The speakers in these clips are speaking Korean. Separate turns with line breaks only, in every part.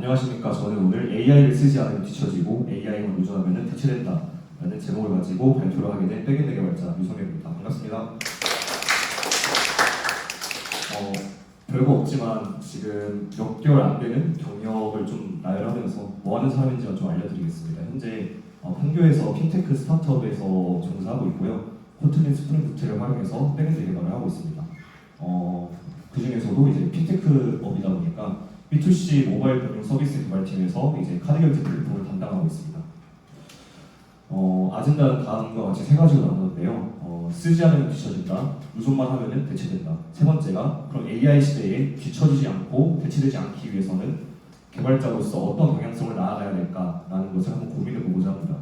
안녕하십니까. 저는 오늘 AI를 쓰지 않으면 뒤처지고 AI만 의존하면 대체된다 라는 제목을 가지고 발표를 하게 된 백엔드 개발자 유성엽입니다. 반갑습니다. 별거 없지만 지금 몇 개월 안 되는 경력을 좀 나열하면서 뭐 하는 사람인지 좀 알려드리겠습니다. 현재 판교에서 핀테크 스타트업에서 종사하고 있고요. 코틀린 스프링부트를 활용해서 백엔드 개발을 하고 있습니다. 그 중에서도 이제 핀테크업이다 보니까 B2C 모바일 금융 서비스 개발팀에서 이제 카드 결제 플랫폼을 담당하고 있습니다. 아젠다는 다음과 같이 세 가지로 나누는데요. 쓰지 않으면 뒤처진다, 의존만 하면 대체된다. 세 번째가 그럼 AI 시대에 뒤처지지 않고 대체되지 않기 위해서는 개발자로서 어떤 방향성을 나아가야 될까라는 것을 한번 고민해보고자 합니다.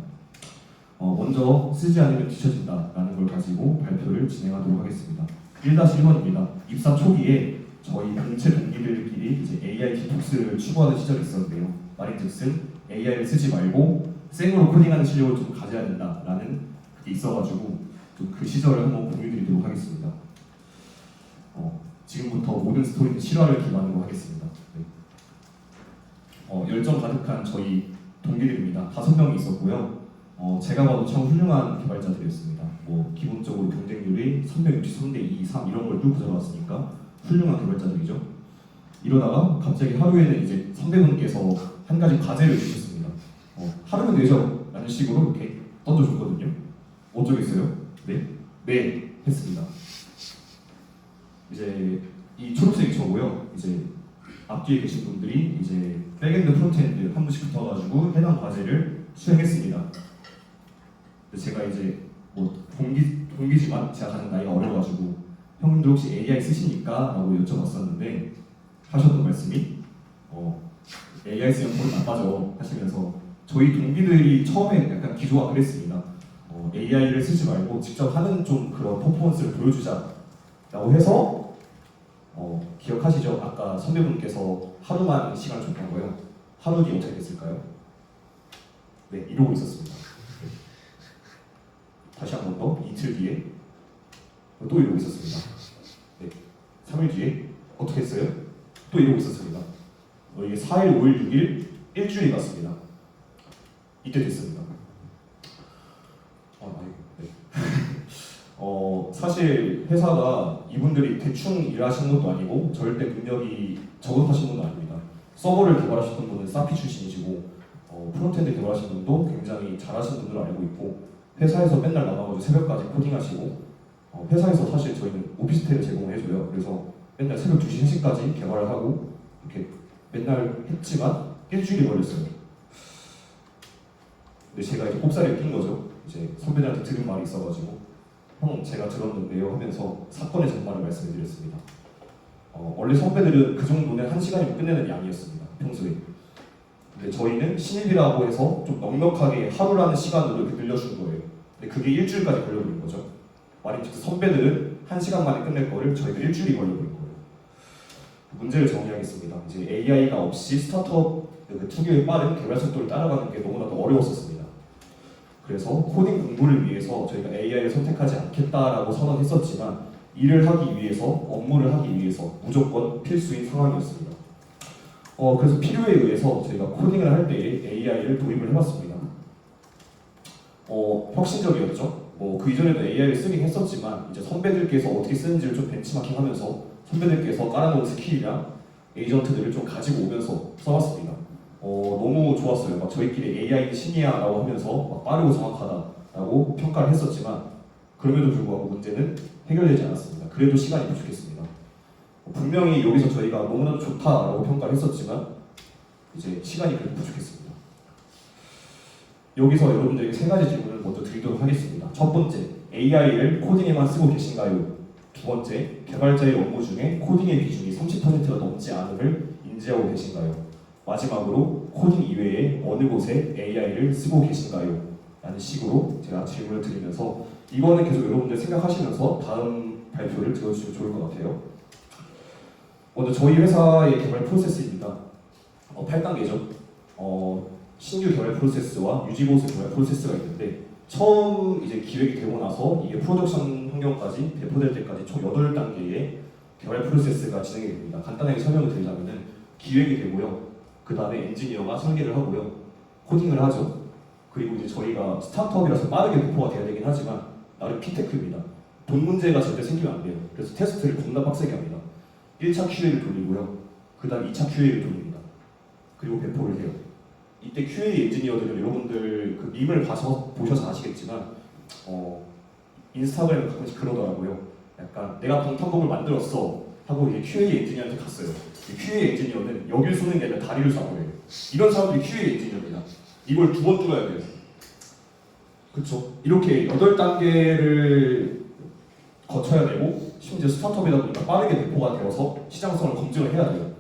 먼저 쓰지 않으면 뒤처진다라는 걸 가지고 발표를 진행하도록 하겠습니다. 1-1번입니다. 입사 초기에 저희 공채 동기들끼리 이제 AI 디톡스를 추구하는 시절이 있었는데요. 말인즉슨 AI를 쓰지 말고 생으로 코딩하는 실력을 좀 가져야 된다라는 게 있어가지고 좀 그 시절을 한번 공유드리도록 하겠습니다. 지금부터 모든 스토리는 실화를 기반으로 하겠습니다. 네. 열정 가득한 저희 동기들입니다. 5명이 있었고요. 제가 봐도 참 훌륭한 개발자들이었습니다. 기본적으로 경쟁률이 363대 2, 3 이런 걸 뚫고 들어왔으니까 훌륭한 개발자들이죠. 이러다가 갑자기 하루에는 이제 선배분께서 한 가지 과제를 주셨습니다. 하루면 되죠? 라는 식으로 이렇게 던져줬거든요. 어쩌겠어요? 네, 했습니다. 이제 이 초록색이 저고요. 이제 앞뒤에 계신 분들이 이제 백엔드, 프론트엔드 한 분씩 붙어가지고 해당 과제를 수행했습니다. 제가 이제 동기지만 제가 가장 나이가 어려가지고 형님들 혹시 AI 쓰십니까? 라고 여쭤봤었는데 하셨던 말씀이 AI 쓰면 돈 나빠져 하시면서 저희 동기들이 처음에 약간 기조가 그랬습니다. AI를 쓰지 말고 직접 하는 좀 그런 퍼포먼스를 보여주자 라고 해서 기억하시죠? 아까 선배분께서 하루만 시간 줬던 거요. 하루 뒤 어떻게 됐을까요? 네, 이러고 있었습니다. 다시 한 번 더 이틀 뒤에 또 이러고 있었습니다. 네, 3일 뒤에 어떻게 했어요? 또 이러고 있었습니다. 이게 4일, 5일, 6일, 일주일이 갔습니다. 이때 됐습니다. 네. 사실 회사가 이분들이 대충 일하시는 것도 아니고 절대 능력이 저급하신 분도 아닙니다. 서버를 개발하셨던 분은 사피 출신이시고 프론트엔드 개발하신 분도 굉장히 잘하시는 분들로 알고 있고 회사에서 맨날 나가가지고 새벽까지 코딩하시고 회사에서 사실 저희는 오피스텔을 제공해줘요. 그래서 맨날 새벽 2시, 3시까지 개발을 하고 이렇게 맨날 했지만 일주일이 걸렸어요. 근데 제가 이제 꼽사리를 낀 거죠. 이제 선배들한테 들은 말이 있어가지고 형 제가 들었는데요 하면서 사건의 전말을 말씀해 드렸습니다. 원래 선배들은 그 정도는 1시간이면 끝내는 양이었습니다. 평소에. 근데 저희는 신입이라고 해서 좀 넉넉하게 하루라는 시간으로 이렇게 늘려준 거예요. 근데 그게 일주일까지 걸려버린 거죠. 말인즉슨 선배들은 1시간 만에 끝낼 거를 저희가 일주일이 걸려버린 거예요. 문제를 정리하겠습니다. 이제 AI가 없이 스타트업 특유의 빠른 개발 속도를 따라가는 게 너무나도 어려웠었습니다. 그래서 코딩 공부를 위해서 저희가 AI를 선택하지 않겠다라고 선언했었지만 일을 하기 위해서, 업무를 하기 위해서 무조건 필수인 상황이었습니다. 그래서 필요에 의해서 저희가 코딩을 할 때에 AI를 도입을 해봤습니다. 혁신적이었죠. 그 이전에도 AI를 쓰긴 했었지만 이제 선배들께서 어떻게 쓰는지를 좀 벤치마킹하면서 선배들께서 깔아놓은 스킬이랑 에이전트들을 좀 가지고 오면서 써봤습니다. 너무 좋았어요. 막 저희끼리 AI는 신이야라고 하면서 막 빠르고 정확하다라고 평가를 했었지만 그럼에도 불구하고 문제는 해결되지 않았습니다. 그래도 시간이 부족했습니다. 분명히 여기서 저희가 너무나도 좋다라고 평가를 했었지만 이제 시간이 그래도 부족했습니다. 여기서 여러분들에게 3가지 질문을 먼저 드리도록 하겠습니다. 첫 번째, AI를 코딩에만 쓰고 계신가요? 두 번째, 개발자의 업무 중에 코딩의 비중이 30%가 넘지 않음을 인지하고 계신가요? 마지막으로 코딩 이외에 어느 곳에 AI를 쓰고 계신가요? 라는 식으로 제가 질문을 드리면서 이거는 계속 여러분들 생각하시면서 다음 발표를 들어주시면 좋을 것 같아요. 먼저 저희 회사의 개발 프로세스입니다. 8단계죠. 신규 개발 프로세스와 유지보수 개발 프로세스가 있는데 처음 이제 기획이 되고 나서 이게 프로덕션 환경까지 배포될 때까지 총 8단계의 개발 프로세스가 진행이 됩니다. 간단하게 설명을 드리자면은 기획이 되고요. 그 다음에 엔지니어가 설계를 하고요. 코딩을 하죠. 그리고 이제 저희가 스타트업이라서 빠르게 배포가 돼야 되긴 하지만 나름 핀테크입니다. 돈 문제가 절대 생기면 안 돼요. 그래서 테스트를 겁나 빡세게 합니다. 1차 QA를 돌리고요. 그 다음 2차 QA를 돌립니다. 그리고 배포를 해요. 이때 QA 엔지니어들은 여러분들 그 밈을 보셔서 아시겠지만 인스타그램에 가끔씩 그러더라고요. 약간 내가 방탄복을 만들었어 하고 이제 QA 엔지니어한테 갔어요. QA 엔지니어는 여길 쏘는 게 아니라 다리를 쏘는 거예요. 이런 사람들이 QA 엔지니어입니다. 이걸 2번 뚫어야 돼요. 그쵸? 이렇게 8단계를 거쳐야 되고 심지어 스타트업이다 보니까 빠르게 배포가 되어서 시장성을 검증을 해야 돼요.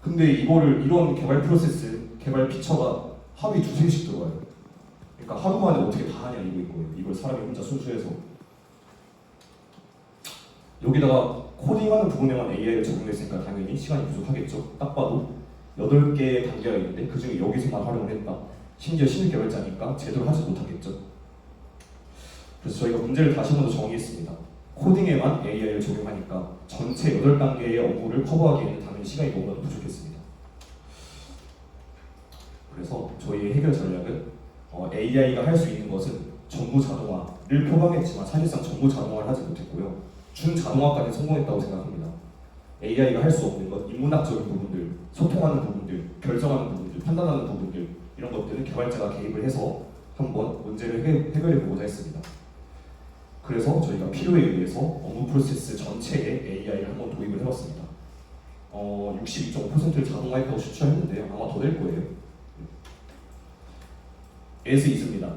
근데 이런 개발 프로세스, 개발 피처가 하루에 2-3개씩 들어와요. 그러니까 하루 만에 어떻게 다 하냐 이거인 거예요. 이걸 사람이 혼자 순수해서. 여기다가 코딩하는 부분에만 AI를 적용했으니까 당연히 시간이 부족하겠죠. 딱 봐도 8개의 단계가 있는데 그 중에 여기서만 활용을 했다. 심지어 신입 개발자니까 제대로 하지 못하겠죠. 그래서 저희가 문제를 다시 한번 더 정의했습니다. 코딩에만 AI를 적용하니까 전체 8단계의 업무를 커버하기에는 당연히 시간이 너무나도 부족했습니다. 그래서 저희의 해결 전략은 AI가 할 수 있는 것은 전부 자동화를 표방했지만 사실상 전부 자동화를 하지 못했고요. 준자동화까지 성공했다고 생각합니다. AI가 할 수 없는 것, 인문학적인 부분들, 소통하는 부분들, 결정하는 부분들, 판단하는 부분들 이런 것들은 개발자가 개입을 해서 한번 문제를 해결해 보고자 했습니다. 그래서 저희가 필요에 의해서 업무 프로세스 전체에 AI를 한번 도입을 해봤습니다. 62.5%를 자동화했다고 추출했는데요. 아마 더 될 거예요. as 있습니다.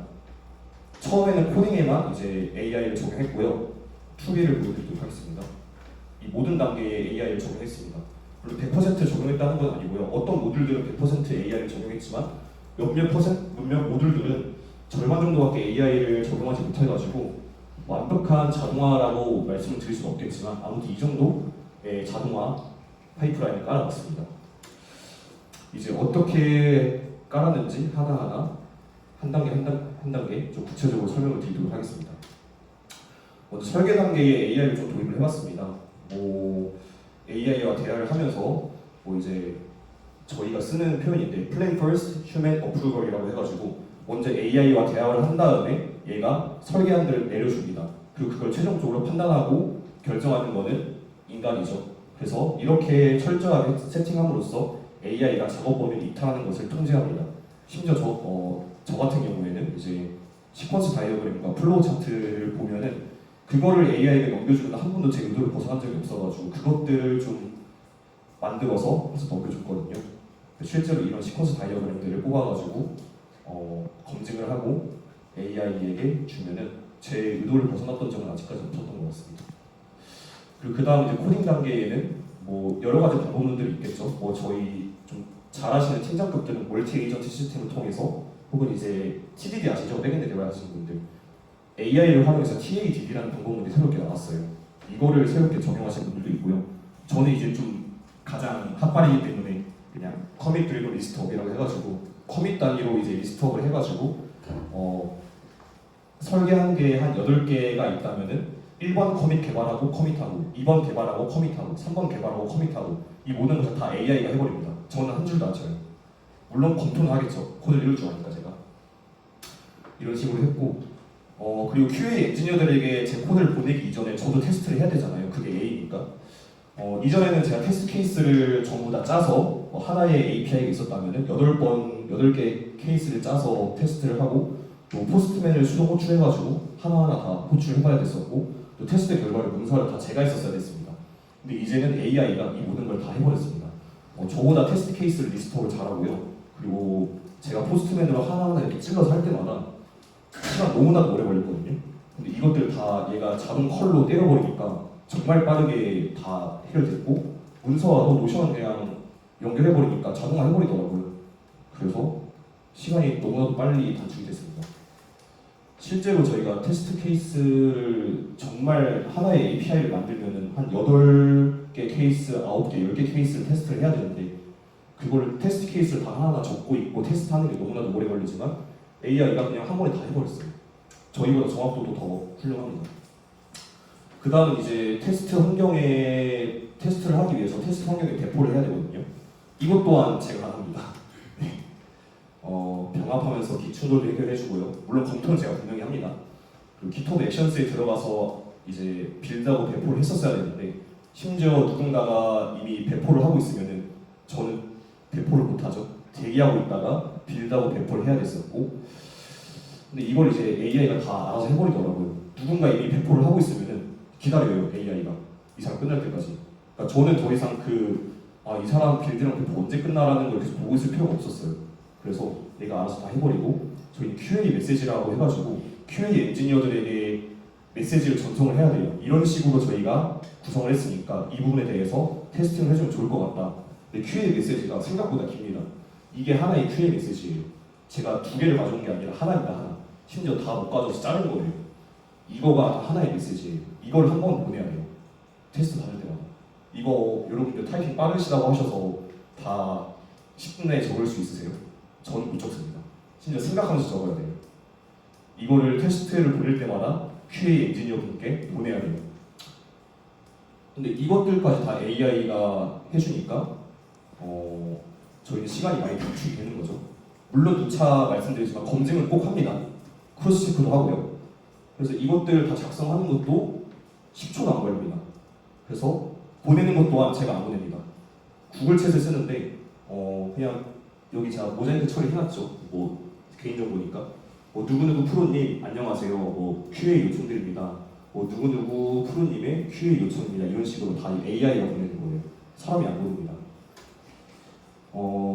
처음에는 코딩에만 이제 AI를 적용했고요. 투비를 보여드리도록 하겠습니다. 이 모든 단계에 AI를 적용했습니다. 물론 100% 적용했다는 건 아니고요. 어떤 모듈들은 100% AI를 적용했지만 몇몇 모듈들은 절반 정도밖에 AI를 적용하지 못해가지고 완벽한 자동화라고 말씀을 드릴 수는 없겠지만 아무튼 이 정도의 자동화 파이프라인을 깔아봤습니다. 이제 어떻게 깔았는지 하나하나 한 단계 좀 구체적으로 설명을 드리도록 하겠습니다. 먼저 설계 단계에 AI를 좀 도입을 해봤습니다. AI와 대화를 하면서 이제 저희가 쓰는 표현인데 Plan First Human Approval이라고 해가지고 먼저 AI와 대화를 한 다음에 얘가 설계안들을 내려줍니다. 그리고 그걸 최종적으로 판단하고 결정하는 거는 인간이죠. 그래서 이렇게 철저하게 세팅함으로써 AI가 작업 범위를 이탈하는 것을 통제합니다. 심지어 저 같은 경우에는 이제 시퀀스 다이어그램과 플로우 차트를 보면은 그거를 AI가 넘겨주는데 한 번도 제 의도를 벗어난 적이 없어가지고 그것들을 좀 만들어서 해서 넘겨줬거든요. 실제로 이런 시퀀스 다이어그램들을 뽑아가지고 검증을 하고 AI에게 주면은 제 의도를 벗어났던 적은 아직까지 없었던 것 같습니다. 그리고 그 다음 이제 코딩 단계에는 여러 가지 방법론들이 있겠죠. 저희 좀 잘하시는 팀장급들은 멀티 에이전트 시스템을 통해서 혹은 이제 TDD 아시죠? 백엔드 개발하시는 분들 AI를 활용해서 TADD라는 방법론이 새롭게 나왔어요. 이거를 새롭게 적용하시는 분들도 있고요. 저는 이제 좀 가장 핫발이기 때문에 그냥 커밋 드리븐 리스트업이라고 해가지고 커밋 단위로 이제 리스트업을 해가지고 설계한 게 한 8개가 있다면은 1번 커밋 개발하고 커밋하고 2번 개발하고 커밋하고 3번 개발하고 커밋하고 이 모든 것을 다 AI가 해버립니다. 저는 한 줄도 안 쳐요. 물론 검토는 하겠죠. 코드를 읽을 줄 아니까 제가 이런 식으로 했고 그리고 QA 엔지니어들에게 제 코드를 보내기 이전에 저도 테스트를 해야 되잖아요. 그게 A니까 이전에는 제가 테스트 케이스를 전부 다 짜서 하나의 API가 있었다면 8개 케이스를 짜서 테스트를 하고 또 포스트맨을 수동 호출해가지고 하나하나 다 호출해봐야 됐었고 또 테스트 결과를 문서를 다 제가 했었어야 됐습니다. 근데 이제는 AI가 이 모든 걸 다 해버렸습니다. 저보다 테스트 케이스를 리스트업을 잘하고요. 그리고 제가 포스트맨으로 하나하나 이렇게 찔러서 할 때마다 시간 너무나도 오래 걸렸거든요. 근데 이것들 다 얘가 자동 컬로 때려버리니까 정말 빠르게 다 해결됐고 문서와도 노션 그냥 연결해버리니까 자동화 해버리더라고요. 그래서 시간이 너무나도 빨리 단축이 됐습니다. 실제로 저희가 테스트 케이스를 정말 하나의 API를 만들면은 한 8개 케이스, 9개, 10개 케이스를 테스트를 해야 되는데 그걸 테스트 케이스를 다 하나하나 적고 있고 테스트하는 게 너무나도 오래 걸리지만 AI가 그냥 한 번에 다 해버렸어요. 저희보다 정확도도 더 훌륭합니다. 그 다음은 이제 테스트를 하기 위해서 테스트 환경에 배포를 해야 되거든요. 이것 또한 제가 합니다. 병합하면서 기충돌도 해결해주고요. 물론 검토는 제가 분명히 합니다. 그리고 기톱 액션스에 들어가서 이제 빌드하고 배포를 했었어야 되는데 심지어 누군가가 이미 배포를 하고 있으면은 저는 배포를 못하죠. 대기하고 있다가 빌드하고 배포를 해야 됐었고, 근데 이걸 이제 AI가 다 알아서 해버리더라고요. 누군가 이미 배포를 하고 있으면은 기다려요, AI가 이 사람 끝날 때까지. 그러니까 저는 더 이상 이 사람 빌드랑 배포 언제 끝나라는 걸 계속 보고 있을 필요가 없었어요. 그래서 내가 알아서 다 해버리고, 저희는 Q&A 메시지라고 해가지고 Q&A 엔지니어들에게 메시지를 전송을 해야 돼요. 이런 식으로 저희가 구성을 했으니까 이 부분에 대해서 테스팅을 해주면 좋을 것 같다. 근데 Q&A 메시지가 생각보다 깁니다. 이게 하나의 Q&A 메시지예요. 제가 두 개를 가져온 게 아니라 하나입니다, 하나. 심지어 다 못 가져서 자른 거예요. 이거가 다 하나의 메시지예요. 이걸 한 번 보내야 돼요. 테스트 받을 때마다. 이거 여러분들 타이핑 빠르시다고 하셔서 다 10분 내에 적을 수 있으세요? 저는 못 적습니다. 심지어 생각하면서 적어야 돼요. 이거를 테스트를 보낼 때마다 QA 엔지니어 분께 보내야 돼요. 근데 이것들까지 다 AI가 해주니까 저희는 시간이 많이 단축이 되는 거죠. 물론 누차 말씀드리지만 검증을 꼭 합니다. 크로스 체크도 하고요. 그래서 이것들 다 작성하는 것도 10초도 안 걸립니다. 그래서 보내는 것 또한 제가 안 보냅니다. 구글 챗을 쓰는데 그냥 여기 제가 모자이크 처리 해놨죠. 뭐 개인정보니까 누구누구 프로님 안녕하세요. QA 요청드립니다. 누구누구 프로님의 QA 요청입니다. 이런 식으로 다 AI가 보내는 거예요. 사람이 안 보냅니다.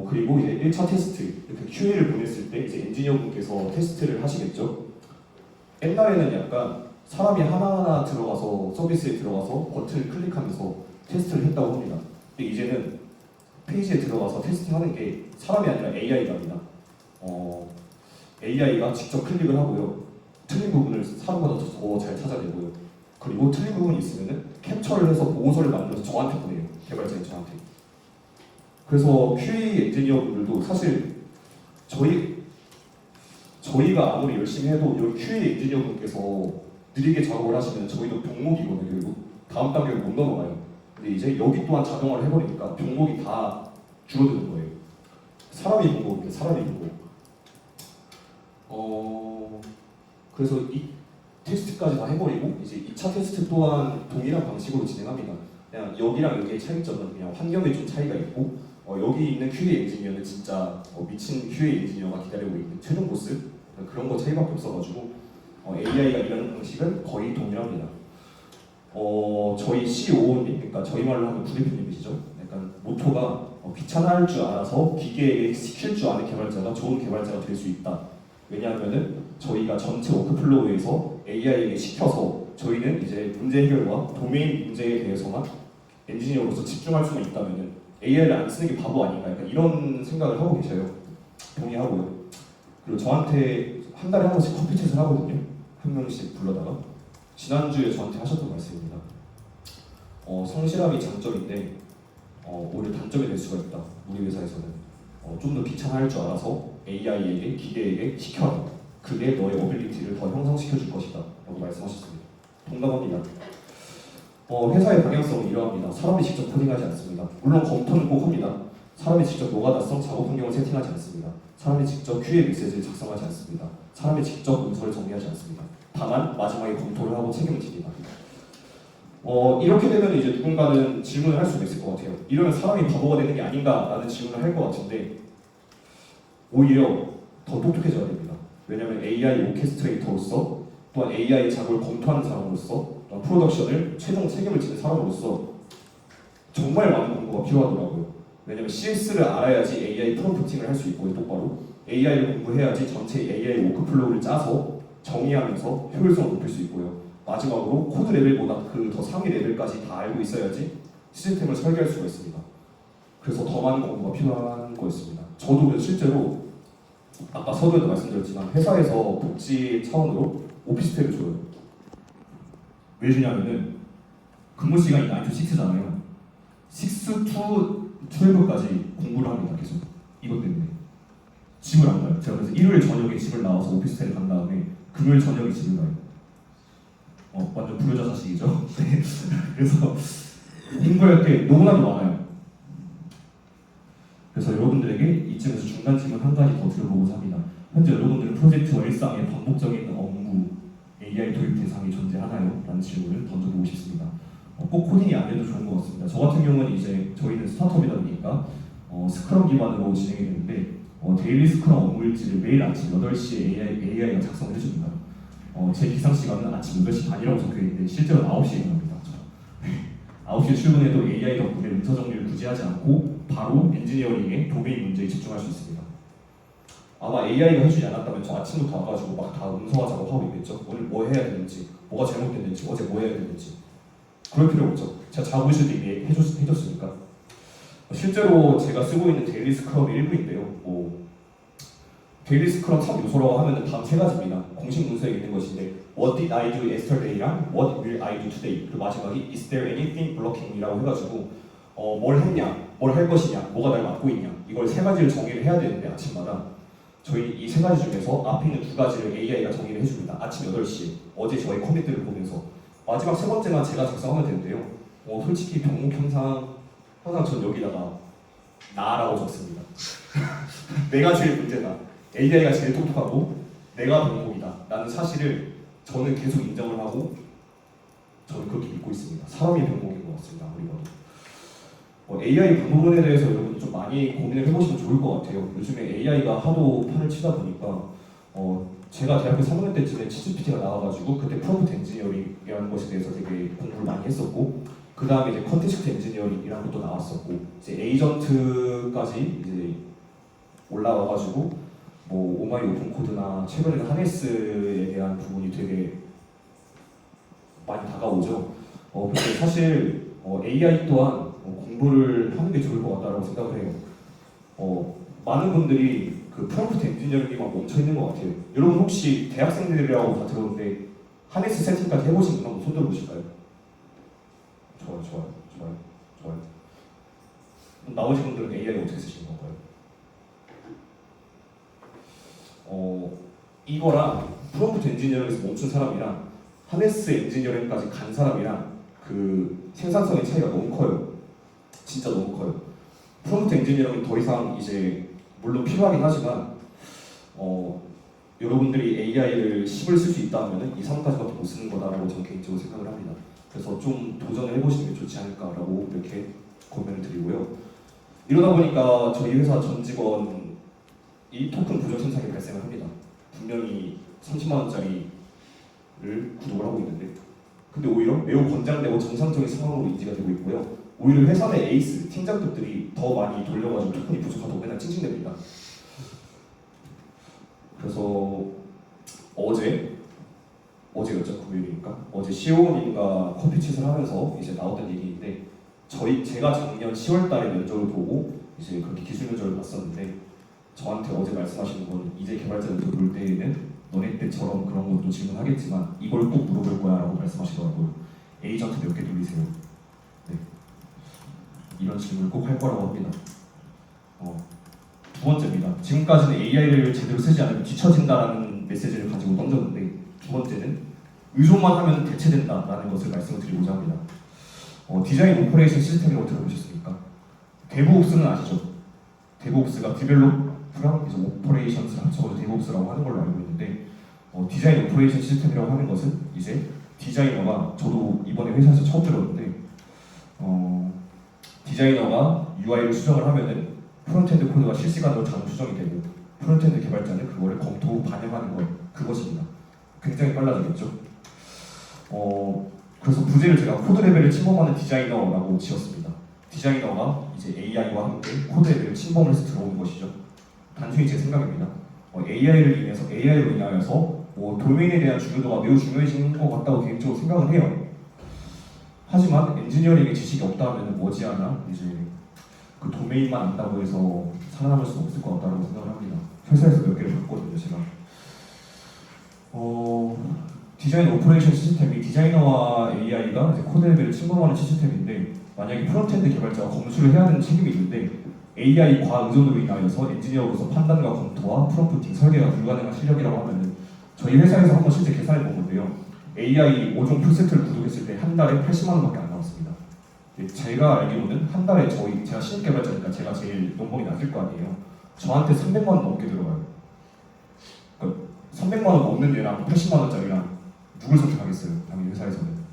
그리고 이제 1차 테스트 이렇게 QA를 보냈을 때 이제 엔지니어분께서 테스트를 하시겠죠. 옛날에는 약간 사람이 하나하나 들어가서 서비스에 들어가서 버튼을 클릭하면서 테스트를 했다고 합니다. 근데 이제는 페이지에 들어가서 테스팅하는 게 사람이 아니라 AI가 합니다. AI가 직접 클릭을 하고요. 틀린 부분을 사람보다 더 잘 찾아내고요. 그리고 틀린 부분이 있으면은 캡처를 해서 보고서를 만들어서 저한테 보내요. 개발자인 저한테. 그래서 QA 엔지니어분들도 사실 저희가 아무리 열심히 해도 여기 QA 엔지니어분께서 느리게 작업을 하시면 저희도 병목이거든요. 결국 다음 단계를 못 넘어가요. 근데 이제 여기 또한 자동화를 해버리니까 병목이 다 줄어드는 거예요. 사람이 병목입니다. 사람이 병목. 그래서 이 테스트까지 다 해버리고 이제 2차 테스트 또한 동일한 방식으로 진행합니다. 그냥 여기랑 여기의 차이점은 그냥 환경에 좀 차이가 있고 여기 있는 QA 엔지니어는 진짜 미친 QA 엔지니어가 기다리고 있는 최종 보스 그런 거 차이밖에 없어가지고 AI가 일하는 방식은 거의 동일합니다. 저희 CO님, 그러니까 저희 말로 하면 부대표님이시죠. 약간 모토가 귀찮아할 줄 알아서 기계에 시킬 줄 아는 개발자가 좋은 개발자가 될 수 있다. 왜냐하면은 저희가 전체 워크플로우에서 AI에게 시켜서 저희는 이제 문제 해결과 도메인 문제에 대해서만 엔지니어로서 집중할 수만 있다면은 AI를 안 쓰는 게 바보 아닌가 약간 이런 생각을 하고 계셔요. 동의하고요. 그리고 저한테 한 달에 한 번씩 커피 챗을 하거든요. 한 명씩 불러다가 지난주에 저한테 하셨던 말씀입니다. 성실함이 장점인데 오히려 단점이 될 수가 있다. 우리 회사에서는 좀 더 귀찮아할 줄 알아서 AI에게 기계에게 시켜라. 그게 너의 어빌리티를 더 형성시켜 줄 것이다. 라고 말씀하셨습니다. 동감합니다. 회사의 방향성은 이러합니다. 사람이 직접 코딩하지 않습니다. 물론 검토는 꼭 합니다. 사람이 직접 노가다성 작업 환경을 세팅하지 않습니다. 사람이 직접 QA 메시지를 작성하지 않습니다. 사람이 직접 문서를 정리하지 않습니다. 다만 마지막에 검토를 하고 책임을 집니다. 이렇게 되면 이제 누군가는 질문을 할 수도 있을 것 같아요. 이러면 사람이 바보가 되는 게 아닌가라는 질문을 할 것 같은데 오히려 더 똑똑해져야 됩니다. 왜냐하면 AI 오케스트레이터로서 또한 AI 작업을 검토하는 사람으로서 프로덕션을 최종 책임을 지는 사람으로서 정말 많은 공부가 필요하더라고요. 왜냐하면 CS를 알아야지 AI 프롬프팅을 할 수 있고요. 똑바로 AI를 공부해야지 전체 AI 워크플로우를 짜서 정의하면서 효율성을 높일 수 있고요. 마지막으로 코드 레벨보다 그 더 상위 레벨까지 다 알고 있어야지 시스템을 설계할 수가 있습니다. 그래서 더 많은 공부가 필요한 거였습니다. 저도 실제로 아까 서두에도 말씀드렸지만 회사에서 복지 차원으로 오피스텔을 줘요. 왜 주냐면은 근무 시간이 9 to 6잖아요. 6 to 12까지 공부를 합니다. 계속 이것 때문에 집을 안 가요. 제가 그래서 일요일 저녁에 집을 나와서 오피스텔을 간 다음에 금요일 저녁에 집을 가요. 완전 불효자 자식이죠. 네. 그래서 공부할 게 너무나도 많아요. 그래서 여러분들에게 이쯤에서 중간 질문 한 가지 더 드려보고자 합니다. AI 도입 대상이 존재하나요? 라는 질문을 던져보고 싶습니다. 꼭 코딩이 안 돼도 좋은 것 같습니다. 저 같은 경우는 이제 저희는 스타트업이다 보니까 스크럼 기반으로 진행이 되는데 데일리 스크럼 업무 일지를 매일 아침 8시에 AI가 작성을 해줍니다. 제 기상 시간은 아침 8시 반이라고 적혀있는데 실제로 9시에 일어납니다. 9시에 출근해도 AI 덕분에 문서 정리를 굳이 하지 않고 바로 엔지니어링의 도메인 문제에 집중할 수 있습니다. 아마 AI가 해주지 않았다면 저 아침부터 와가지고 막 다 문서화 작업하고 있겠죠. 오늘 뭐 해야 되는지, 뭐가 잘못됐는지, 어제 뭐 해야 되는지. 그럴 필요 없죠. 제가 자고 있을 때 이미 해줬으니까. 실제로 제가 쓰고 있는 데일리 스크럼의 일부인데요. 데일리 스크럼 3요소라고 하면 다음 세 가지입니다. 공식 문서에 있는 것인데 What did I do yesterday랑 What will I do today? 그 마지막이 Is there anything blocking me라고 해가지고 뭘 했냐, 뭘 할 것이냐, 뭐가 날 막고 있냐 이걸 세 가지를 정의를 해야 되는데 아침마다 저희 이 세 가지 중에서 앞에 있는 두 가지를 AI가 정의를 해줍니다. 아침 8시에 어제 저의 커밋들을 보면서 마지막 세 번째만 제가 작성하면 되는데요. 솔직히 병목형상 항상 전 여기다가 나라고 적습니다. 내가 제일 문제다. AI가 제일 똑똑하고 내가 병목이다. 라는 사실을 저는 계속 인정을 하고 저는 그렇게 믿고 있습니다. 사람이 병목인 것 같습니다. 아무리 봐도. AI 방법론에 대해서 여러분 좀 많이 고민을 해보시면 좋을 것 같아요. 요즘에 AI가 하도 판을 치다 보니까 제가 대학교 3학년 때쯤에 챗GPT가 나와가지고 그때 프롬프트 엔지니어링이라는 것에 대해서 되게 공부를 많이 했었고 그 다음에 이제 컨텍스트 엔지니어링이라는 것도 나왔었고 이제 에이전트까지 이제 올라와가지고 오마이 오픈 코드나 최근에는 하네스에 대한 부분이 되게 많이 다가오죠. 근데 사실 AI 또한 공부를 하는 게 좋을 것 같다고 생각을 해요. 많은 분들이 그 프롬프트 엔지니어링에만 멈춰 있는 것 같아요. 여러분 혹시 대학생들이라고 다 들었는데 하네스 세팅까지 해보신 분 한번 손 들어보실까요? 좋아요. 그럼 나머지 분들은 AI 어떻게 쓰시는 건가요? 이거랑 프롬프트 엔지니어링에서 멈춘 사람이랑 하네스 엔지니어링까지 간 사람이랑 그 생산성의 차이가 너무 커요. 진짜 너무 커요. 프롬프트 엔지니어링은 더 이상 이제 물론 필요하긴 하지만 여러분들이 AI를 10을 쓸 수 있다면 2, 3까지밖에 못 쓰는 거다라고 저는 개인적으로 생각을 합니다. 그래서 좀 도전을 해보시는 게 좋지 않을까라고 이렇게 고민을 드리고요. 이러다 보니까 저희 회사 전 직원이 토큰 부정 현상이 발생을 합니다. 분명히 30만 원짜리를 구독을 하고 있는데 근데 오히려 매우 권장되고 정상적인 상황으로 인지가 되고 있고요. 오히려 회사 내 에이스, 팀장급들이 더 많이 돌려가지고 토큰이 부족하다고 맨날 찡찡댑니다. 그래서 어제였죠, 금요일이니까 어제 CEO님과 커피챗을 하면서 이제 나왔던 얘기인데 제가 작년 10월달에 면접을 보고 이제 그렇게 기술 면접을 봤었는데 저한테 어제 말씀하시는 건 이제 개발자들 들어올 때에는 너네 때처럼 그런 것도 질문하겠지만 이걸 꼭 물어볼 거야 라고 말씀하시더라고요. 에이전트 몇 개 돌리세요? 네. 이런 질문을 꼭 할 거라고 합니다. 두 번째입니다. 지금까지는 AI를 제대로 쓰지 않으면 뒤처진다라는 메시지를 가지고 던졌는데 두 번째는 의존만 하면 대체된다라는 것을 말씀을 드리고자 합니다. 디자인 오퍼레이션 시스템이라고 들어보셨습니까? 데브옵스는 아시죠? 데브옵스가 디벨롭프랑 이제 오퍼레이션스를 합쳐서 데브옵스라고 하는 걸로 알고 있는데 디자인 오퍼레이션 시스템이라고 하는 것은 이제 디자이너가 저도 이번에 회사에서 처음 들었는데 디자이너가 UI를 수정을 하면은 프론트엔드 코드가 실시간으로 자동 수정이 되고 프론트엔드 개발자는 그거를 검토 반영하는 것 그것입니다. 굉장히 빨라지겠죠. 그래서 부제를 제가 코드 레벨을 침범하는 디자이너라고 지었습니다. 디자이너가 이제 AI와 함께 코드 레벨을 침범을 해서 들어오는 것이죠. 단순히 제 생각입니다. AI로 인하여서 도메인에 대한 중요도가 매우 중요해지는 것 같다고 개인적으로 생각을 해요. 하지만 엔지니어링의 지식이 없다 하면 머지않아 이제 그 도메인만 안다고 해서 살아남을 수는 없을 것 같다고 생각을 합니다. 회사에서 몇 개를 봤거든요, 제가. 디자인 오퍼레이션 시스템이 디자이너와 AI가 이제 코드 레벨을 침범하는 시스템인데 만약에 프론트엔드 개발자가 검수를 해야 되는 책임이 있는데 AI 과의존으로 인하여서 엔지니어로서 판단과 검토와 프롬프팅, 설계가 불가능한 실력이라고 하면 저희 회사에서 한번 실제 계산해 본 건데요. AI 5종 풀세트를 구독했을 때 한 달에 80만 원밖에 안 나왔습니다. 제가 알기로는 한 달에 제가 신입 개발자니까 제가 제일 연봉이 낮을 거 아니에요. 저한테 300만 원 넘게 들어가요. 그러니까 300만 원 넘는 애랑 80만 원짜리랑 누굴 선택하겠어요? 당연히 회사에서는.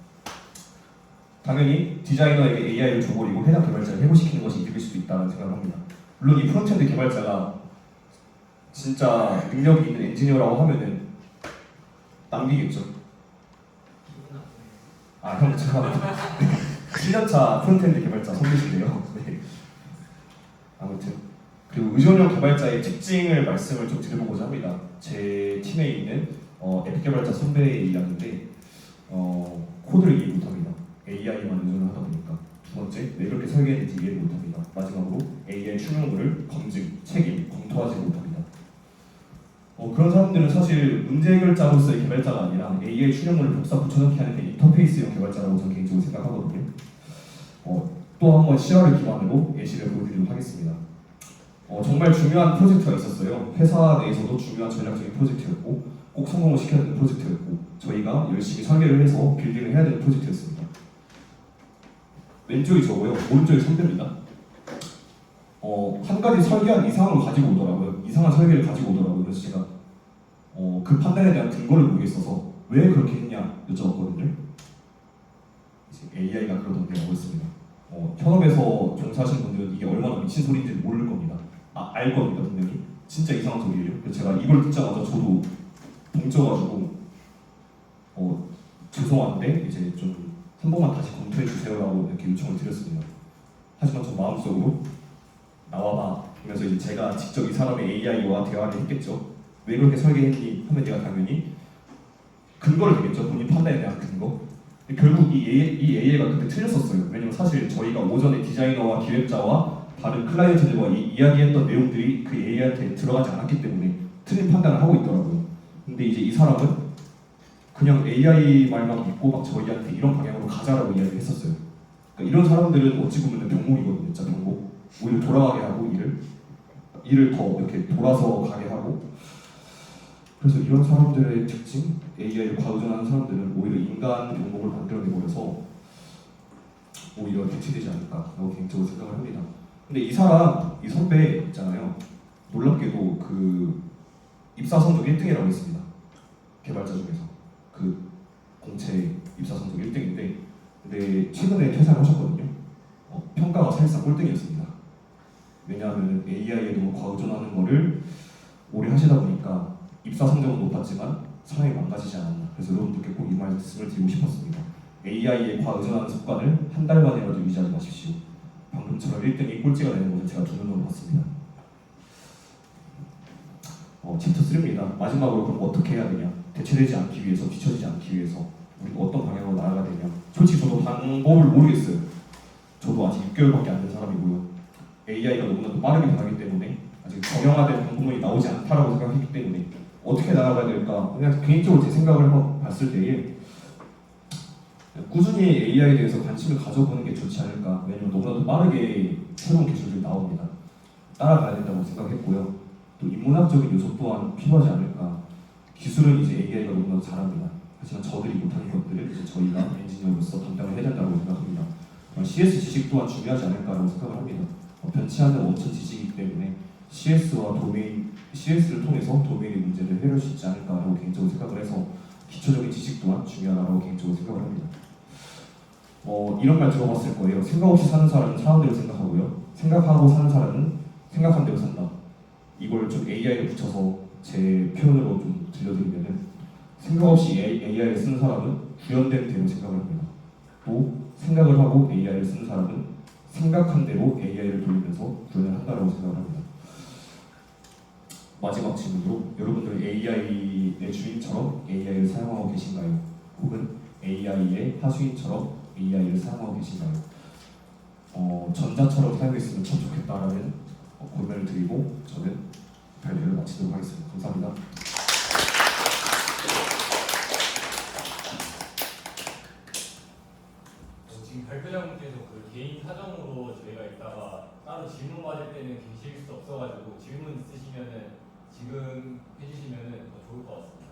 당연히 디자이너에게 AI를 줘버리고 해당 개발자를 해고시키는 것이 이득일 수도 있다는 생각을 합니다. 물론 이 프론트엔드 개발자가 진짜 능력이 있는 엔지니어라고 하면은 남기겠죠. 아, 형 잠깐만. 7년차 프론트엔드 개발자 선배신데요. 네. 아무튼 그리고 의존형 개발자의 특징을 말씀을 좀 드려보고자 합니다. 제 팀에 있는 앱 개발자 선배이라는데 코드를 이해 못합니다. AI만 의존을 하다 보니까. 두 번째, 왜 그렇게 설계했는지 이해를 못합니다. 마지막으로 AI 출력물을 검증, 책임, 검토하지 못합니다. 그런 사람들은 사실 문제 해결자로서의 개발자가 아니라 AI 출력물을 복사 붙여넣기 하는 게 인터페이스형 개발자라고 저는 개인적으로 생각하거든요. 또 한 번 실화를 기반으로 예시를 보여드리도록 하겠습니다. 정말 중요한 프로젝트가 있었어요. 회사 내에서도 중요한 전략적인 프로젝트였고 꼭 성공을 시켜야 되는 프로젝트였고 저희가 열심히 설계를 해서 빌딩을 해야 되는 프로젝트였습니다. 왼쪽이 저고요. 오른쪽이 선배입니다. 한 가지 설계한 이상을 가지고 오더라고요. 이상한 설계를 가지고 오더라고요. 그래서 제가 그 판단에 대한 근거를 모르겠어서 왜 그렇게 했냐 여쭤봤거든요. 이제 AI가 그러던데 라고 했습니다. 현업에서 종사하시는 분들은 이게 얼마나 미친 소리인지 모를 겁니다. 알 겁니다 분명히. 진짜 이상한 소리예요. 그래서 제가 이걸 듣자마자 저도 동쪄가지고 죄송한데 이제 좀 한 번만 다시 검토해 주세요라고 이렇게 요청을 드렸습니다. 하지만 저 마음속으로 나와봐 그러면서 이제 제가 직접 이 사람의 AI와 대화를 했겠죠. 왜 그렇게 설계했니? 하면 내가 당연히 근거를 대겠죠. 본인 판단에 대한 근거. 결국 이 AI가 그때 틀렸었어요. 왜냐면 사실 저희가 오전에 디자이너와 기획자와 다른 클라이언트들과 이야기했던 내용들이 그 AI한테 들어가지 않았기 때문에 틀린 판단을 하고 있더라고요. 근데 이제 이 사람은 그냥 AI 말만 믿고 막 저희한테 이런 방향으로 가자라고 이야기를 했었어요. 그러니까 이런 사람들은 어찌 보면 병목이거든요. 진짜 병목. 오히려 돌아가게 하고 일을 더 이렇게 돌아서 가게 하고. 그래서 이런 사람들의 특징, AI를 과의존하는 사람들은 오히려 인간 병목을 만들어내버려서 오히려 대체되지 않을까라고 개인적으로 생각을 합니다. 근데 이 사람, 이 선배 있잖아요. 놀랍게도 그 입사 성적 1등이라고 했습니다. 개발자 중에서 그 공채 입사 성적 1등인데, 근데 최근에 퇴사를 하셨거든요. 평가가 사실상 꼴등이었습니다. 왜냐하면 AI에 너무 과의존하는 거를 오래 하시다 보니까 입사 성적은 높았지만 사람이 망가지지 않았나. 그래서 여러분들께 꼭 이 말씀을 드리고 싶었습니다. AI에 과의존하는 습관을 한 달만이라도 유지하지 마십시오. 방금처럼 1등이 꼴찌가 되는 것을 제가 두 눈으로 봤습니다. 챕터 3입니다. 마지막으로 그럼 어떻게 해야 되냐? 대체되지 않기 위해서, 뒤처지지 않기 위해서 우리가 어떤 방향으로 나아가야 되냐? 솔직히 저도 방법을 모르겠어요. 저도 아직 6개월밖에 안 된 사람이고요. AI가 너무나도 빠르게 변하기 때문에 아직 정형화된 방법론이 나오지 않다라고 생각했기 때문에 어떻게 나아가야 될까? 그냥 개인적으로 제 생각을 한번 봤을 때에 꾸준히 AI에 대해서 관심을 가져보는 게 좋지 않을까. 왜냐면 너무나도 빠르게 새로운 기술들이 나옵니다. 따라가야 된다고 생각했고요. 또 인문학적인 요소 또한 필요하지 않을까. 기술은 이제 AI가 너무나도 잘합니다. 하지만 저들이 못하는 것들을 이제 저희가 엔지니어로서 담당을 해야 된다고 생각합니다. CS 지식 또한 중요하지 않을까라고 생각을 합니다. 변치 않는 원천 지식이기 때문에 CS를 통해서 도메인의 문제를 해결할 수 있지 않을까라고 개인적으로 생각을 해서 기초적인 지식 또한 중요하다고 개인적으로 생각을 합니다. 이런 말 들어봤을 거예요. 생각 없이 사는 사람은 사는 대로 생각하고요. 생각하고 사는 사람은 생각한 대로 산다. 이걸 좀 AI에 붙여서 제 표현으로 좀 들려드리면은 생각 없이 AI를 쓰는 사람은 구현된 대로 생각을 합니다. 또 생각을 하고 AI를 쓰는 사람은 생각한 대로 AI를 돌리면서 구현을 한다고 생각을 합니다. 마지막 질문으로 여러분들 AI의 주인처럼 AI를 사용하고 계신가요? 혹은 AI의 하수인처럼 AI를 사용하고 계신가요? 전자처럼 사용했으면 참 좋겠다라는 고민을 드리고 저는 발표를 마치도록 하겠습니다. 감사합니다.
지금 발표자분께서 그 개인 사정으로 저희가 이따가 따로 질문 받을 때는 계실 수 없어가지고 질문 있으시면은 지금 해주시면은 더 좋을 것 같습니다.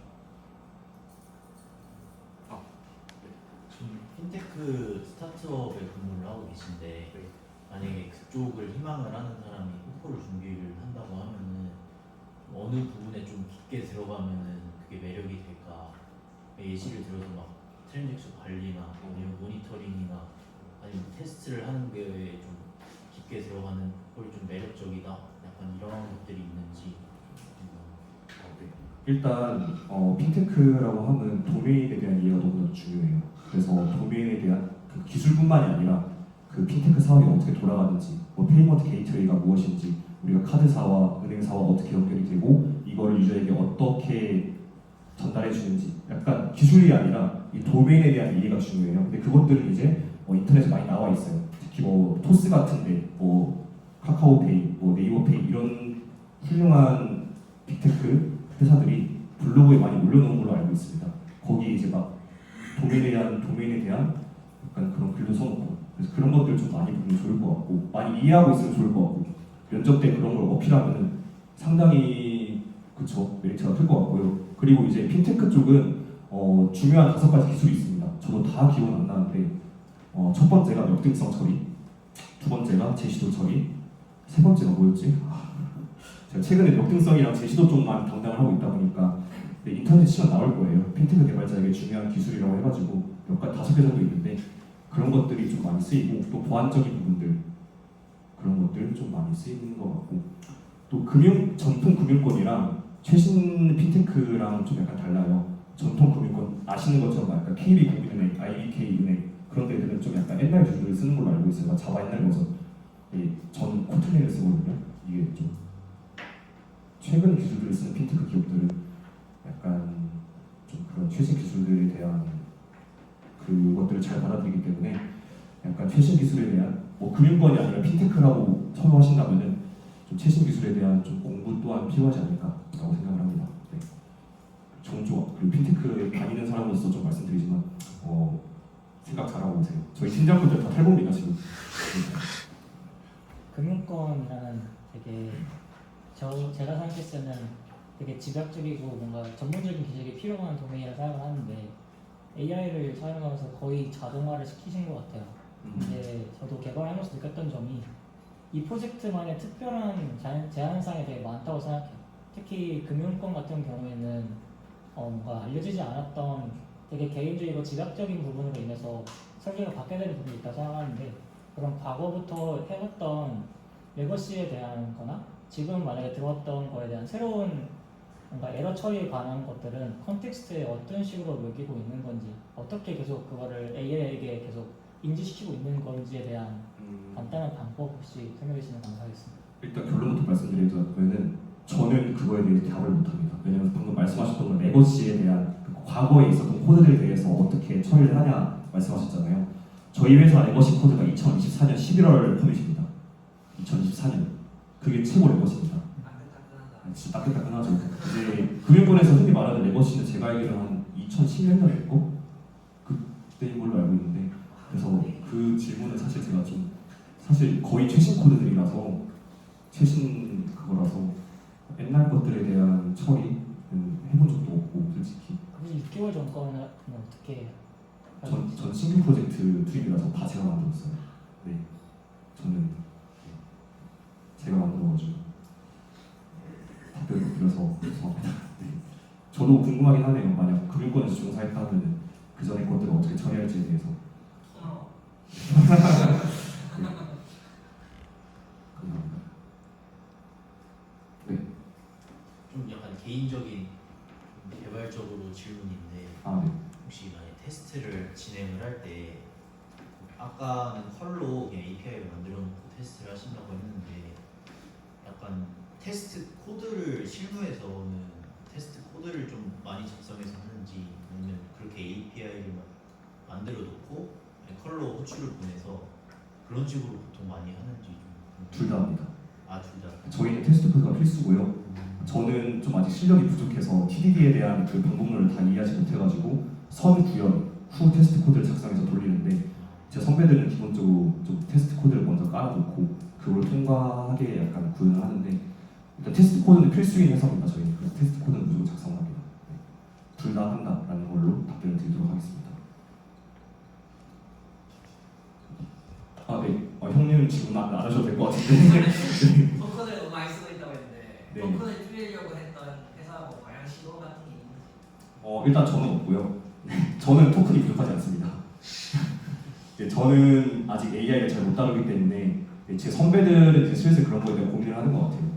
지금 핀테크 스타트업에 근무를 하고 계신데 만약에 그쪽을 희망을 하는 사람이 호포를 준비를 한다고 하면은 어느 부분에 좀 깊게 들어가면은 그게 매력이 될까 예시를 들어서 막 트랜잭션 관리나 아니면 모니터링이나 아니면 테스트를 하는 게 좀 깊게 들어가는 걸 좀 매력적이다. 약간 이런 것들이 있는지.
일단 핀테크라고 하면 도메인에 대한 이해가 너무 중요해요. 그래서 도메인에 대한 그 기술뿐만이 아니라 그 핀테크 사업이 어떻게 돌아가는지, 뭐 페이먼트 게이트웨이가 무엇인지, 우리가 카드사와 은행사와 어떻게 연결이 되고 이거를 유저에게 어떻게 전달해 주는지, 약간 기술이 아니라 이 도메인에 대한 이해가 중요해요. 근데 그것들은 이제 인터넷에 많이 나와 있어요. 특히 뭐 토스 같은데, 뭐 카카오페이, 뭐 네이버페이 이런 훌륭한 빅테크 회사들이 블로그에 많이 올려놓은 걸로 알고 있습니다. 거기 이제 막 도메인에 대한 약간 그런 글도 써놓고, 그래서 그런 것들 좀 많이 보면 좋을 것 같고, 많이 이해하고 있으면 좋을 것 같고, 면접 때 그런 걸 어필하면은 상당히 그쵸 메리트가 클 것 같고요. 그리고 이제 핀테크 쪽은 중요한 5가지 기술이 있습니다. 저도 다 기억 안 나는데 첫 번째가 역등성 처리, 두 번째가 제시도 처리, 세 번째가 뭐였지? 제가 최근에 역등성이랑 제시도 쪽만 담당을 하고 있다 보니까 인터넷 시간 나올 거예요. 핀테크 개발자에게 중요한 기술이라고 해가지고 몇 가지 5개 정도 있는데 그런 것들이 좀 많이 쓰이고, 또 보안적인 부분들 그런 것들 좀 많이 쓰이는 것 같고, 또 전통 금융권이랑 최신 핀테크랑 좀 약간 달라요. 전통 금융권 아시는 것처럼 약간 KB국민은행, IBK은행 그런 데들은 좀 약간 옛날 기술을 쓰는 걸로 알고 있어요. 자바 옛날 버전. 전 코틀린을 쓰거든요. 이게 좀 최근 기술들을 쓰는 핀테크 기업들은 약간 좀 그런 최신 기술들에 대한 그것들을 잘 받아들이기 때문에 약간 최신 기술에 대한 뭐 금융권이 아니라 핀테크라고 선호하신다면은 좀 최신 기술에 대한 좀 공부 또한 필요하지 않을까라고 생각을 합니다. 네. 좋은 조합. 그리고 핀테크에 다니는 사람으로서 좀 말씀드리지만 생각 잘하고 오세요. 저희 팀장분들 다 탈북입니다 지금.
금융권이라는 되게 제가 생각했을 때는 되게 집약적이고 뭔가 전문적인 기술이 필요한 도메인을 사용을 하는데 AI를 사용하면서 거의 자동화를 시키신 것 같아요. 근데 저도 개발하면서 느꼈던 점이 이 프로젝트만의 특별한 제한사항이 되게 많다고 생각해요. 특히 금융권 같은 경우에는 뭔가 알려지지 않았던 되게 개인적이고 집약적인 부분으로 인해서 설계가 바뀌어야 되는 부분이 있다고 생각하는데, 그런 과거부터 해왔던 레거시에 대한 거나 지금 만약에 들어왔던 거에 대한 새로운 뭔가 에러 처리에 관한 것들은 컨텍스트에 어떤 식으로 먹이고 있는 건지, 어떻게 계속 그거를 AI에게 계속 인지시키고 있는 건지에 대한 간단한 방법 혹시 설명해 주시면 감사하겠습니다.
일단 결론부터 말씀드리자면은 저는 그거에 대해 답을 못합니다. 왜냐면 방금 말씀하셨던 건 레거시에 대한 그 과거에 있었던 코드들에 대해서 어떻게 처리를 하냐 말씀하셨잖아요. 저희 회사 레거시 코드가 2024년 11월 커밋입니다. 2024년 그게 최고 레거시입니다. 진짜 따끈따끈하죠. 이제 금융권에서 흔히 말하는 레거시는 제가 알기로는 한 2010년도에 했고 그때인 걸로 알고 있는데, 그래서 그 질문은 사실 제가 좀 사실 거의 최신 코드들이라서 최신 그거라서 옛날 것들에 대한 처리는 해본 적도 없고 솔직히
그럼 6개월 전 거는 어떻게
전 신규 프로젝트 투입이라서 다 제가 만들었어요. 네, 저는 제가 만들어가지고 답변을 드려서 죄송합니다. 네. 저도 궁금하긴 하네요. 만약 금융권에서 종사했다 하면은 그 전에 것들을 어떻게 처리할지에 대해서. 감사합니다. 네.
좀 약간 개인적인 개발적으로 질문인데,
네.
혹시 만약 테스트를 진행을 할 때 아까는 컬로 그냥 API를 만들어 놓고 테스트를 하신다고 했는데, 약간 테스트 코드를 실무에서는 테스트 코드를 좀 많이 작성해서 하는지, 아니면 그렇게 API를 만들어 놓고 컬로 호출을 보내서 그런 식으로 보통 많이 하는지
둘 다 합니다.
둘 다.
저희는 테스트 코드가 필수고요. 저는 좀 아직 실력이 부족해서 TDD에 대한 그 방법론을 다 이해하지 못해가지고 선 구현 후 테스트 코드를 작성해서 돌리는데, 제 선배들은 기본적으로 좀 테스트 코드를 먼저 깔아놓고 그걸 통과하게 약간 구현을 하는데, 일단 테스트 코드는 필수인 회사입니다. 저희는 그래서 테스트 코드는 무조건 작성합니다. 네. 둘 다 한다라는 걸로 답변을 드리도록 하겠습니다. 네. 형님 질문 안 하셔도 될 것 같은데.
포커를 너무 많이 쓰고 있다고 했는데
네.
포커를 줄이려고 했던 회사 뭐 방향 시도 같은 게 있는지.
일단 저는 없고요. 저는 토큰이 부족하지 않습니다. 저는 아직 AI를 잘 못 다루기 때문에 제 선배들은 이제 슬슬 그런 거에 대한 고민을 하는 것 같아요.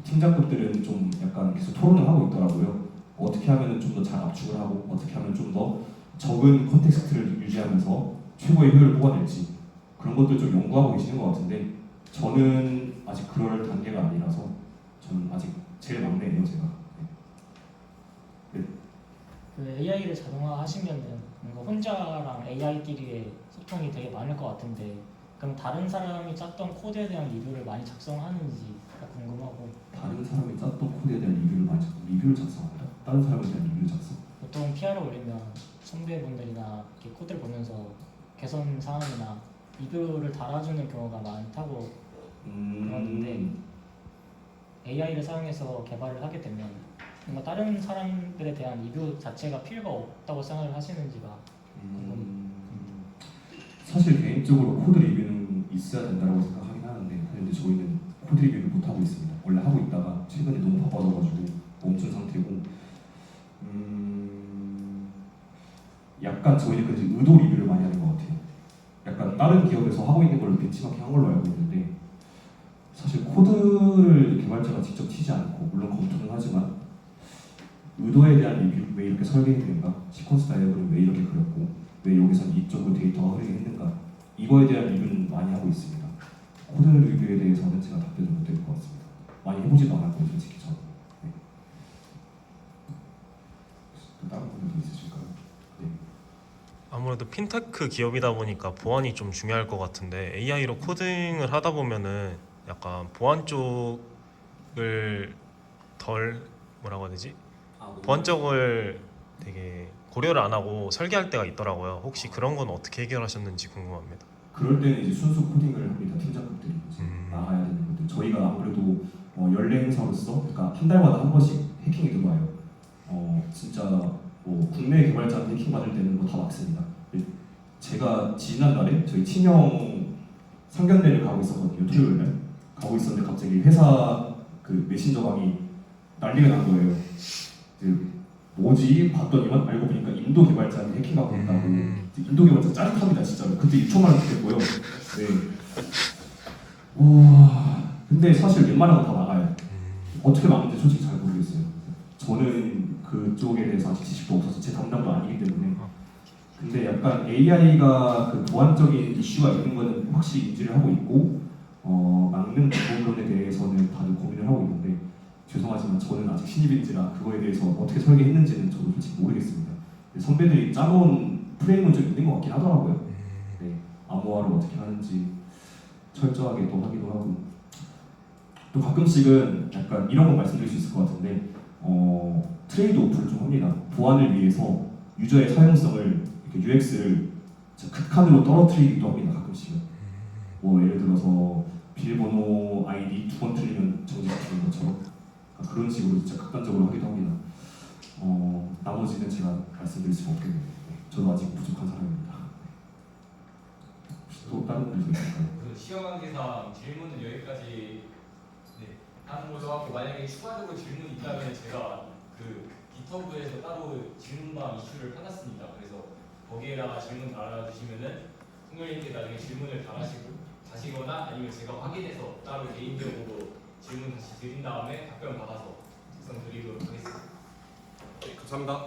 팀장급들은 좀 약간 계속 토론을 하고 있더라고요. 어떻게 하면 좀 더 잘 압축을 하고 어떻게 하면 좀 더 적은 컨텍스트를 유지하면서 최고의 효율을 뽑아낼지 그런 것들 좀 연구하고 계시는 것 같은데 저는 아직 그럴 단계가 아니라서 저는 아직 제일 막내예요 제가.
그 AI를 자동화 하시면은 뭔가 혼자랑 AI끼리의 소통이 되게 많을 것 같은데 그럼 다른 사람이 짰던 코드에 대한 리뷰를 많이 작성하는지가 궁금하고
다른 사람이 짰던 코드에 대한 리뷰를 작성한다? 다른 사람에 대한 리뷰를 작성?
보통 PR을 올리면 선배분들이나 이렇게 코드를 보면서 개선 사항이나 리뷰를 달아주는 경우가 많다고 들었는데 AI를 사용해서 개발을 하게 되면 뭔가 다른 사람들에 대한 리뷰 자체가 필요가 없다고 생각을 하시는지가
사실 개인적으로 코드 리뷰는 있어야 된다고 생각하긴 하는데 근데 저희는 코드 리뷰를 못 하고 있습니다. 원래 하고 있다가 최근에 너무 바빠져가지고 멈춘 상태고 약간 저희는 그 의도 리뷰를 많이 하는 것 같아요. 약간 다른 기업에서 하고 있는 걸로 벤치마킹 한 걸로 알고 있는데 사실 코드를 개발자가 직접 치지 않고 물론 검토는 하지만 의도에 대한 리뷰, 왜 이렇게 설계했는가, 시퀀스 다이어그램 왜 이렇게 그렸고 왜 여기서는 이쪽으로 데이터가 흐르게 했는가 이거에 대한 리뷰는 많이 하고 있습니다. 코드 리뷰에 대해서는 제가 답변을 못 드릴 것 같습니다. 많이 해보지도 않았고 솔직히 저는. 네. 또 다른 분들도 있으실까요? 네.
아무래도 핀테크 기업이다 보니까 보안이 좀 중요할 것 같은데 AI로 코딩을 하다 보면은 약간 보안 쪽을 덜 뭐라고 해야 되지? 보안 쪽을 되게 고려를 안 하고 설계할 때가 있더라고요. 혹시 그런 건 어떻게 해결하셨는지 궁금합니다.
그럴 때는 이제 순수 코딩을 합니다. 팀장급들이 이제 나가야 되는 것들. 저희가 아무래도 연례 행사로서 그러니까 한 달마다 한 번씩 해킹이 들어와요. 진짜 뭐 국내 개발자한테 해킹 받을 때는 뭐 다 막습니다. 제가 지난달에 저희 친형 상견례를 가고 있었거든요. 토요일 날 가고 있었는데 갑자기 회사 그 메신저 방이 난리가 난 거예요. 뭐지? 봤더니만 알고 보니까 인도 개발자한테 해킹 받고 있다고. 인도 개발자 짜릿합니다 진짜로. 그때 6천만 원 됐고요. 네. 근데 사실 웬만한 건 다 나가요. 어떻게 막는지 솔직히 잘 모르겠어요. 저는 그쪽에 대해서 아직 지식도 없어서 제 담당도 아니기 때문에. 근데 약간 AI가 그 보안적인 이슈가 있는 거는 확실히 인지를 하고 있고 막는 부분에 대해서는 다들 고민을 하고 있는데 죄송하지만 저는 아직 신입인지라 그거에 대해서 어떻게 설계했는지는 저도 솔직히 모르겠습니다. 선배들이 짜놓은 프레임은 좀 있는 것 같긴 하더라고요. 네, 암호화를 어떻게 하는지 철저하게 또 하기도 하고 또 가끔씩은 약간 이런 거 말씀드릴 수 있을 것 같은데 트레이드 오프를 좀 합니다. 보안을 위해서 유저의 사용성을 이렇게 UX를 극한으로 떨어뜨리기도 합니다. 가끔씩은 뭐 예를 들어서 비밀번호 아이디 2번 틀리면 정지시키는 것처럼 그런 식으로 진짜 극단적으로 하기도 합니다. 나머지는 제가 말씀드릴 수가 없겠네요. 저도 아직 부족한 사람입니다. 혹시 또 다른 분들 있을까요?
그 시간 관계상 질문은 여기까지 하는 걸로 하고 만약에 추가적으로 질문이 있다면 제가 그 기터브에서 따로 질문방 이슈를 해놨습니다. 그래서 거기에다가 질문 달아주시면은 승렬님께 나중에 질문을 다시거나 아니면 제가 확인해서 따로 개인적으로 질문 다시 드린 다음에 답변 받아서 작성 드리도록 하겠습니다.
네, 감사합니다.